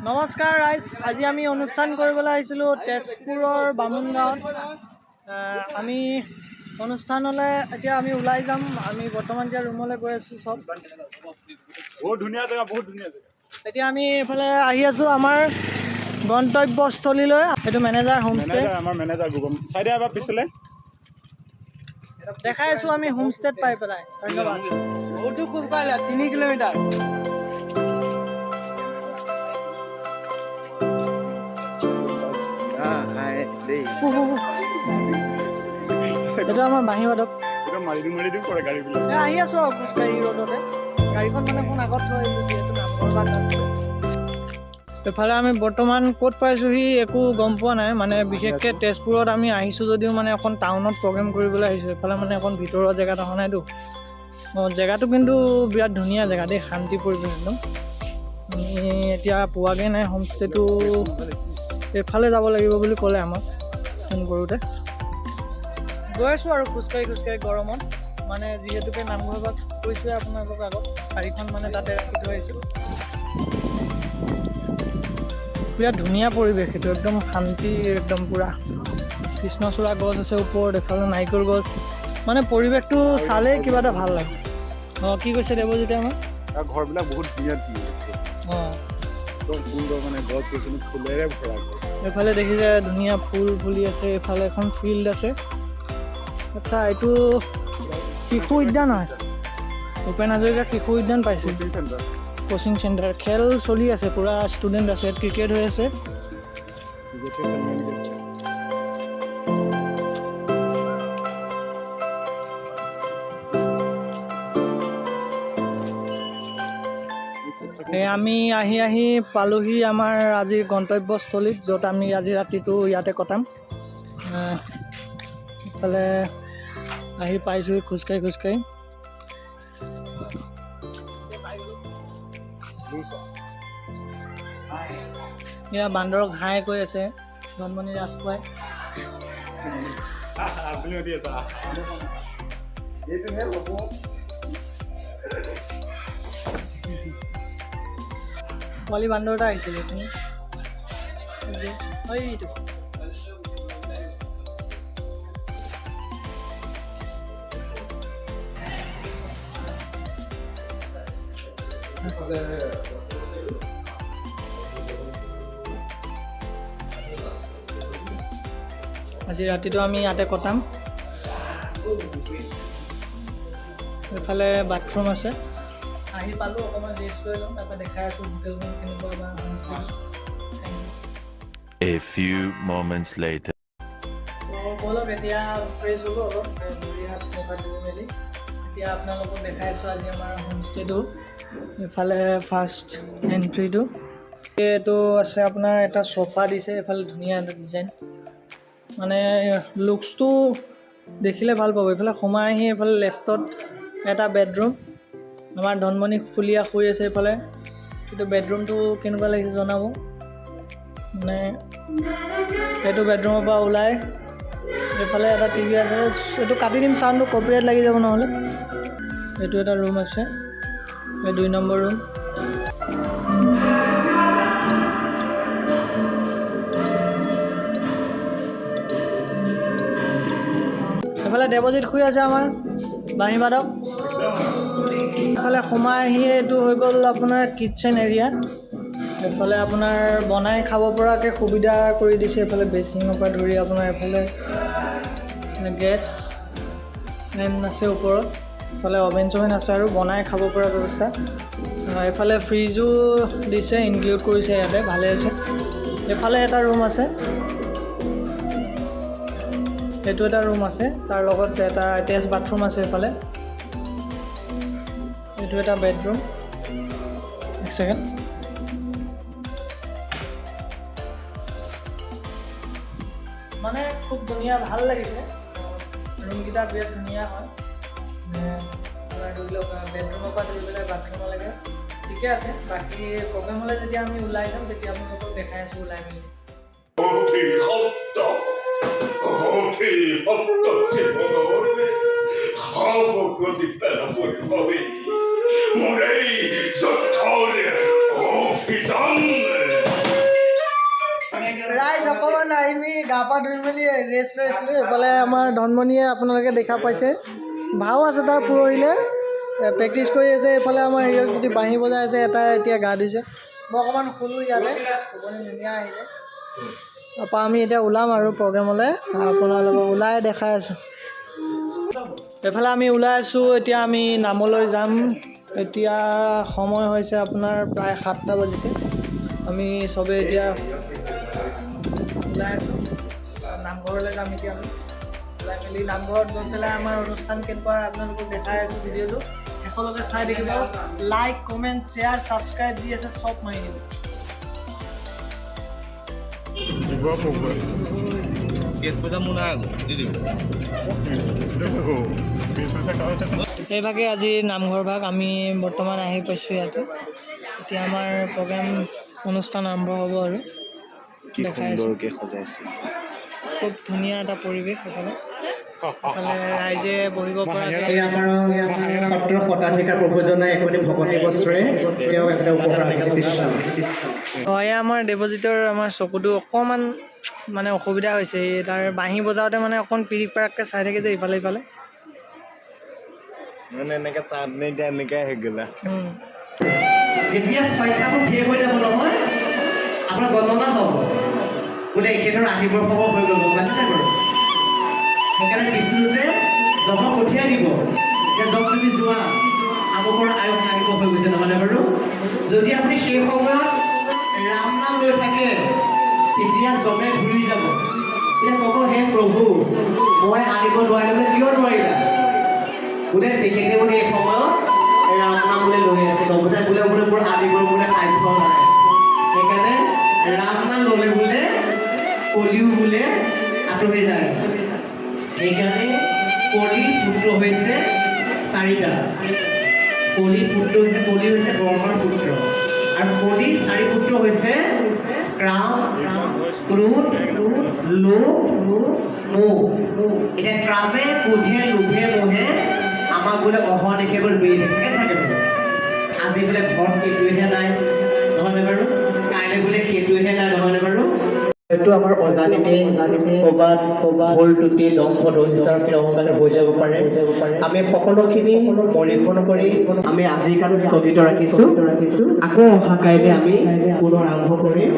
নমস্কাৰ ৰাইজ, আজি আমি অনুষ্ঠান কৰিবলৈ আহিছিলোঁ তেজপুৰৰ বামুণ গাঁৱত। আমি অনুষ্ঠানলৈ এতিয়া আমি ওলাই যাম। আমি বৰ্তমান এতিয়া ৰুমলৈ গৈ আছোঁ। চব বহুত ধুনীয়া জেগা, বহুত ধুনীয়া জেগা। এতিয়া আমি এইফালে আহি আছোঁ আমাৰ গন্তব্যস্থলীলৈ। এইটো মেনেজাৰ হোমষ্টে, আমাৰ মেনেজাৰ গুগম চাইডে এবাৰ পিছফালে দেখাই আছোঁ আমি হোমষ্টেত পাই পেলাই। ধন্যবাদ। বহুতো খোজ কাঢ়িলে 3 কিলোমিটাৰ। এইটো আমাৰ বাঁহী বাদক মাৰি দিম কৰে গাড়ীবিলাক। আহি আছোঁ আৰু খোজকাঢ়ি ৰ'দতে। গাড়ীখন মানে কোন আগত থৈ আহিলোঁ, যিহেতু নামৰ বাট আছে। এইফালে আমি বৰ্তমান ক'ত পাইছোঁহি একো গম পোৱা নাই। মানে বিশেষকৈ তেজপুৰত আমি আহিছোঁ যদিও মানে এখন টাউনত প্ৰগ্ৰেম কৰিবলৈ আহিছোঁ। এইফালে মানে এখন ভিতৰুৱা জেগাত অহা নাইতো। জেগাটো কিন্তু বিৰাট ধুনীয়া জেগা দেই, শান্তি পৰিৱেশ একদম। আমি এতিয়া পোৱাগৈ নাই হোমষ্টেটো। এইফালে যাব লাগিব বুলি ক'লে আমাক ফোন কৰোঁতে। গৈ আছোঁ আৰু খোজকাঢ়ি গৰমত। মানে যিহেতুকে নামঘৰ ভাগ কৈছোঁৱে আপোনালোকক আগত, 4খন মানে তাতে ৰাখি থৈ আহিছোঁ। বিৰাট ধুনীয়া পৰিৱেশ এইটো, একদম শান্তি, একদম পূৰা কৃষ্ণচূড়া গছ আছে ওপৰত, এফালে নাৰিকল গছ। মানে পৰিৱেশটো চালেই কিবা এটা ভাল লাগে। কি কৈছে দেৱজিতে আমাক? ঘৰবিলাক বহুত ধুনীয়া ধুনীয়া। একদম সুন্দৰ, মানে গছ গছনি ফুলেৰে ভৰা। এইফালে দেখিছে ধুনীয়া ফুল ফুলি আছে। এইফালে এখন ফিল্ড আছে। আচ্ছা, এইটো শিশু উদ্যান হয়, ভূপেন হাজৰিকা শিশু উদ্যান পাইছে। কোচিং চেণ্টাৰ, খেল চলি আছে, পূৰা ষ্টুডেণ্ট আছে, ক্ৰিকেট হৈ আছে। আমি আহি পালোহি আমাৰ আজিৰ গন্তব্যস্থলীত, য'ত আমি আজি ৰাতিটো ইয়াতে কটাম। ইফালে আহি পাইছোঁ খোজকাঢ়ি। এয়া বান্দৰক হাই কৈ আছে ধনমণি ৰাজখোৱাই। পোৱালি বান্দৰ এটা আহিছিলে এইখিনি। এইটো আজি ৰাতিটো আমি ইয়াতে কটাম। এইফালে বাথৰুম আছে। আহি পালোঁ, অকণমান ৰেষ্ট লৈ ল'ম, তাৰপৰা দেখাই আছোঁ হোটেলখন কেনেকুৱা বা homestay. A few moments later. ব'লক এতিয়া ফ্ৰেছ হ'লোঁ অলপ, ভৰি হাত মুখ ধুই মেলি এতিয়া আপোনালোকক দেখাই আছোঁ আজি আমাৰ হোমষ্টেটো। এইফালে ফাৰ্ষ্ট এণ্ট্ৰিটো, এইটো আছে আপোনাৰ এটা চোফা দিছে। এইফালে ধুনীয়া এটা ডিজাইন, মানে লুকছটো দেখিলে ভাল পাব। এইফালে সোমাই আহি এইফালে লেফ্টত এটা বেডৰুম। আমাৰ ধনমণি খুলীয়া শুই আছে এইফালে। কিন্তু বেডৰুমটো কেনেকুৱা লাগিছে জনাব। মানে এইটো বেডৰুমৰ পৰা ওলাই এইফালে এটা টিভি আছে। এইটো কাটি দিম, চাউণ্ডটো কপিৰাইট লাগি যাব নহ'লে। এইটো এটা ৰুম আছে, এই 2 নম্বৰ ৰুম। এইফালে দেৱজিত শুই আছে আমাৰ বাঁহী বাদক। এইফালে সোমাই আহি এইটো হৈ গ'ল আপোনাৰ কিটচেন এৰিয়া। এইফালে আপোনাৰ বনাই খাব পৰাকৈ সুবিধা কৰি দিছে। এইফালে বেচিনৰ পৰা ধৰি আপোনাৰ এইফালে গেছ মেন আছে ওপৰত। এইফালে অভেন চভেন আছে আৰু বনাই খাব পৰা ব্যৱস্থা। এইফালে ফ্ৰিজো দিছে, ইনক্লুড কৰিছে ইয়াতে, ভালে আছে। এইফালে এটা ৰুম আছে, এইটো এটা ৰুম আছে, তাৰ লগত এটা এটেচ বাথৰুম আছে। এইফালে এইটো এটা বেডৰুম। এক ছেকেণ্ড, মানে খুব ধুনীয়া, ভাল লাগিছে ৰুমকেইটা, বিৰাট ধুনীয়া হয়। ধৰি লওক বেডৰুমৰ পৰা ধৰি পেলাই বাথৰুমলৈকে ঠিকে আছে। বাকী প্ৰগ্ৰেম হ'লে যেতিয়া আমি ওলাই যাম তেতিয়া আপোনালোকক দেখাই আছোঁ ওলাই মেলি। Morei, Zottone, Ofisan! গাইজ অকণমান আমি গা পা ধুই মেলি ৰেষ্ট লৈ আছিলোঁ। এইফালে আমাৰ ধনমণিয়ে আপোনালোকে দেখা পাইছে ভাও আছে তাৰ পৰহিলে প্ৰেক্টিচ কৰি আছে। এইফালে আমাৰ হেৰিয়ক যদি বাঁহী বজাই আছে এটাই এতিয়া গা ধুইছে। মই অকণমান শুলোঁ ইয়াতে, টোপনি ধুনীয়া আহিলে। তাৰপৰা আমি এতিয়া ওলাম আৰু প্ৰগ্ৰেমলৈ আপোনালোকক ওলাই দেখাই আছোঁ। এইফালে আমি ওলাই আছোঁ, এতিয়া আমি নামলৈ যাম। এতিয়া সময় হৈছে আপোনাৰ প্ৰায় 7টা বাজিছে। আমি চবেই এতিয়া ওলাই আছোঁ, নামঘৰলৈ যাম। এতিয়া আমি ওলাই মেলি নামঘৰত গৈ পেলাই আমাৰ অনুষ্ঠান কেনেকুৱা হয় আপোনালোকক দেখাই আছোঁ। ভিডিঅ'টো শেষলৈকে চাই থাকিব। লাইক, কমেণ্ট, শ্বেয়াৰ, ছাবস্ক্ৰাইব যি আছে চব মাৰি দিব। এইভাগে আজি নামঘৰ ভাগ আমি বৰ্তমান আহি পাইছোঁ ইয়াতে। এতিয়া আমাৰ প্ৰগ্ৰেম অনুষ্ঠান আৰম্ভ হ'ব আৰু দেখাই আছোঁ। খুব ধুনীয়া এটা পৰিৱেশ এইফালে ৰাইজে বহিব পৰা। এই আমাৰ সত্ৰৰ শতাধিকাৰ প্ৰভুজনাই এখনি ভকতি বস্ত্ৰৰে তেওঁক এটা উপহাৰ আগবঢ়াইছে। এয়া আমাৰ দেৱজিতৰ আমাৰ চকুটো অকণমান মানে অসুবিধা হৈছে। তাৰ বাঁহী বজাওঁতে মানে অকণ পিৰিক পাৰাককৈ চাই থাকে যে ইফালে ইফালে। মানে এনেকৈ চাট নে এতিয়া এনেকৈ হৈ গ'লা। যেতিয়া সংখ্যাবোৰ শেষ হৈ যাব নহয় আপোনাৰ গণনা হ'ব বোলে একেদৰে আহিবৰ সময় হৈ গ'ল, গম পাইছেনে বাৰু? সেইকাৰণে বিষ্ণুতে যমক পঠিয়াই দিব যে যম তুমি যোৱা আমুকৰ আয়ুস আহিব হৈ গৈছে, নহয়নে বাৰু? যদি আপুনি সেই সময়ত ৰাম নাম লৈ থাকে তেতিয়া যমে ঘূৰি যাব। তেতিয়া ক'ব হে প্ৰভু মই আনিব নোৱাৰিলে কিয় নোৱাৰিলা? বোলে তেখেতে বোলে এই সময়ত ৰাম নাম বোলে লৈ আছে, গম পাইছে? বোলে বোলে মোৰ আনিবৰ বোলে সাধ্য নাই। সেইকাৰণে ৰাম নাম ল'লে বোলে কলিও বোলে আঁতৰি যায়। সেইকাৰণে কলিৰ পুত্ৰ হৈছে 4টা। কলি হৈছে ব্ৰহ্মাৰ পুত্ৰ, আৰু কলিৰ 4 পুত্ৰ হৈছে ক্ৰাম, ক্ৰোধ, লোভ, মোহ। এতিয়া ক্ৰামে, ক্ৰোধে, লোভে, মোহে আমাক বোলে অহৰ্নিশে বোলে বেৰি থাকে। আজি বোলে ঘৰত সেইটোহে নাই, নহয়নে বাৰু? কাইলৈ বোলে সেইটোহে নাই, নহয়নে বাৰু? এইটো আমাৰ অজানিতে ক'ৰবাত ভুল ত্ৰুটি দম্ভ দহিচাৰ অহংকাৰ হৈ যাব পাৰে। আমি সকলোখিনি পৰীক্ষণ কৰি আমি আজিৰ কাৰণে স্থগিত ৰাখিছোঁ। আকৌ অহা কাইলৈ আমি পুনৰ আৰম্ভ কৰিম।